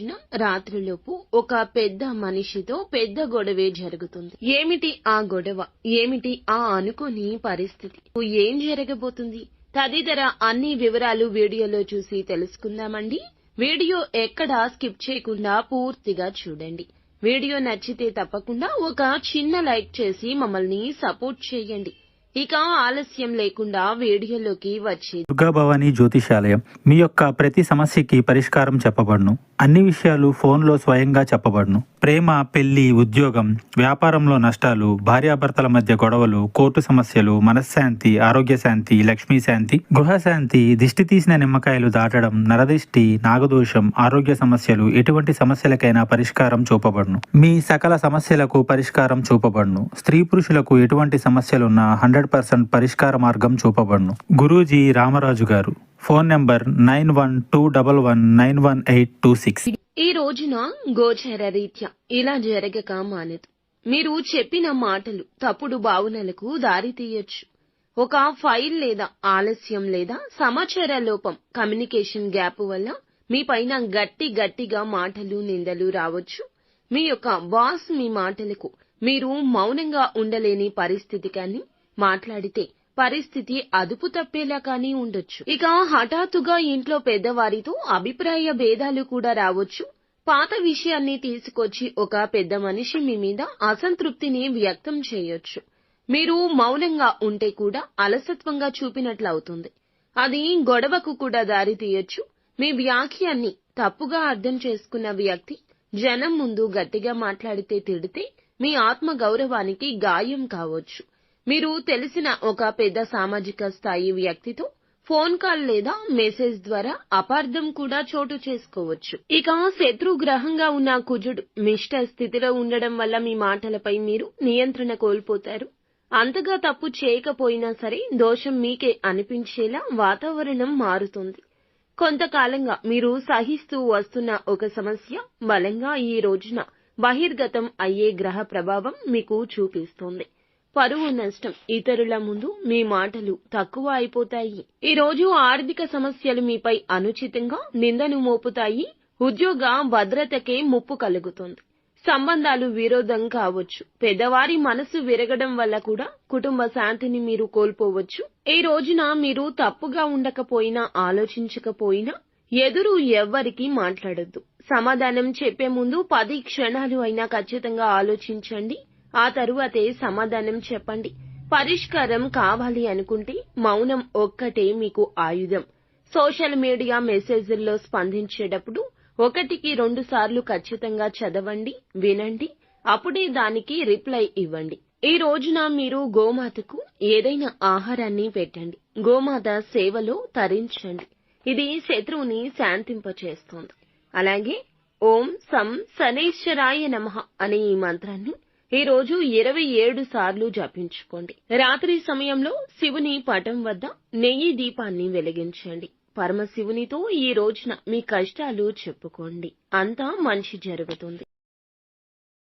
రోజున రాత్రిలోపు ఒక పెద్ద మనిషితో పెద్ద గొడవే జరుగుతుంది. ఏమిటి ఆ గొడవ, ఏమిటి ఆ అనుకోని పరిస్థితి, ఏం జరగబోతుంది తదితర అన్ని వివరాలు వీడియోలో చూసి తెలుసుకుందామండి. వీడియో ఎక్కడా స్కిప్ చేయకుండా పూర్తిగా చూడండి. వీడియో నచ్చితే తప్పకుండా ఒక చిన్న లైక్ చేసి మమ్మల్ని సపోర్ట్ చేయండి. ఇక ఆలస్యం లేకుండా వీడియోలోకి వచ్చేది. దుర్గా భవానీ జ్యోతిషాలయం మీ యొక్క ప్రతి సమస్యకి పరిష్కారం చెప్పబడును. అన్ని విషయాలు ఫోన్లో స్వయంగా చెప్పబడును. ప్రేమ, పెళ్లి, ఉద్యోగం, వ్యాపారంలో నష్టాలు, భార్యాభర్తల మధ్య గొడవలు, కోర్టు సమస్యలు, మనశ్శాంతి, ఆరోగ్య శాంతి, లక్ష్మీ శాంతి, గృహశాంతి, దిష్టి తీసిన నిమ్మకాయలు దాటడం, నరదిష్టి, నాగదోషం, ఆరోగ్య సమస్యలు, ఎటువంటి సమస్యలకైనా పరిష్కారం చూపబడును. మీ సకల సమస్యలకు పరిష్కారం చూపబడును. స్త్రీ పురుషులకు ఎటువంటి సమస్యలున్నా 100% పరిష్కార మార్గం చూపబడును. గురూజీ రామరాజు గారు. Phone number 9121191826. ఈ రోజున గోచర రీత్యా ఇలా జరగక మానదు. మీరు చెప్పిన మాటలు తప్పుడు భావనలకు దారి తీయొచ్చు. ఒక ఫైల్ లేదా ఆలస్యం లేదా సమాచార లోపం, కమ్యూనికేషన్ గ్యాప్ వల్ల మీ పైన గట్టిగా మాటలు, నిందలు రావచ్చు. మీ యొక్క బాస్ మీ మాటలకు మీరు మౌనంగా ఉండలేని పరిస్థితి కానీ, మాట్లాడితే పరిస్థితి అదుపు తప్పేలా కానీ ఉండొచ్చు. ఇక హఠాత్తుగా ఇంట్లో పెద్దవారితో అభిప్రాయ భేదాలు కూడా రావచ్చు. పాత విషయాన్ని తీసుకొచ్చి ఒక పెద్ద మనిషి మీ మీద అసంతృప్తిని వ్యక్తం చేయొచ్చు. మీరు మౌనంగా ఉంటే కూడా అలసత్వంగా చూపినట్లవుతుంది. అది గొడవకు కూడా దారి తీయొచ్చు. మీ వ్యాఖ్యాన్ని తప్పుగా అర్థం చేసుకున్న వ్యక్తి జనం ముందు గట్టిగా మాట్లాడితే, తిడితే మీ ఆత్మ గౌరవానికి గాయం కావచ్చు. మీరు తెలిసిన ఒక పెద్ద సామాజిక స్థాయి వ్యక్తితో ఫోన్ కాల్ లేదా మెసేజ్ ద్వారా అపార్థం కూడా చోటు చేసుకోవచ్చు. ఇక శత్రు గ్రహంగా ఉన్న కుజుడు మిష్ట స్థితిలో ఉండడం వల్ల మీ మాటలపై మీరు నియంత్రణ కోల్పోతారు. అంతగా తప్పు చేయకపోయినా సరే దోషం మీకే అనిపించేలా వాతావరణం మారుతుంది. కొంతకాలంగా మీరు సహిస్తూ వస్తున్న ఒక సమస్య బలంగా ఈ రోజున బహిర్గతం అయ్యే గ్రహ ప్రభావం మీకు చూపిస్తోంది. పరువు నష్టం, ఇతరుల ముందు మీ మాటలు తక్కువ అయిపోతాయి. ఈ రోజు ఆర్థిక సమస్యలు మీపై అనుచితంగా నిందను మోపుతాయి. ఉద్యోగ భద్రతకే ముప్పు కలుగుతుంది. సంబంధాలు విరోధం కావచ్చు. పెద్దవారి మనసు విరగడం వల్ల కూడా కుటుంబ శాంతిని మీరు కోల్పోవచ్చు. ఈ రోజున మీరు తప్పుగా ఉండకపోయినా, ఆలోచించకపోయినా ఎదురు ఎవ్వరికీ మాట్లాడొద్దు. సమాధానం చెప్పే ముందు 10 క్షణాలు అయినా ఖచ్చితంగా ఆలోచించండి. ఆ తరువాతే సమాధానం చెప్పండి. పరిష్కారం కావాలి అనుకుంటే మౌనం ఒక్కటే మీకు ఆయుధం. సోషల్ మీడియా మెసేజ్ల్లో స్పందించేటప్పుడు 1కి 2 సార్లు ఖచ్చితంగా చదవండి, వినండి. అప్పుడే దానికి రిప్లై ఇవ్వండి. ఈ రోజున మీరు గోమాతకు ఏదైనా ఆహారాన్ని పెట్టండి. గోమాత సేవలో తరించండి. ఇది శత్రువుని శాంతింపచేస్తోంది. అలాగే ఓం సం శనైశ్వరాయ నమః అనే ఈ మంత్రాన్ని ఈ రోజు 27 సార్లు జపించుకోండి. రాత్రి సమయంలో శివుని పటం వద్ద నెయ్యి దీపాన్ని వెలిగించండి. పరమశివునితో ఈ రోజున మీ కష్టాలు చెప్పుకోండి. అంతా మంచి జరుగుతుంది.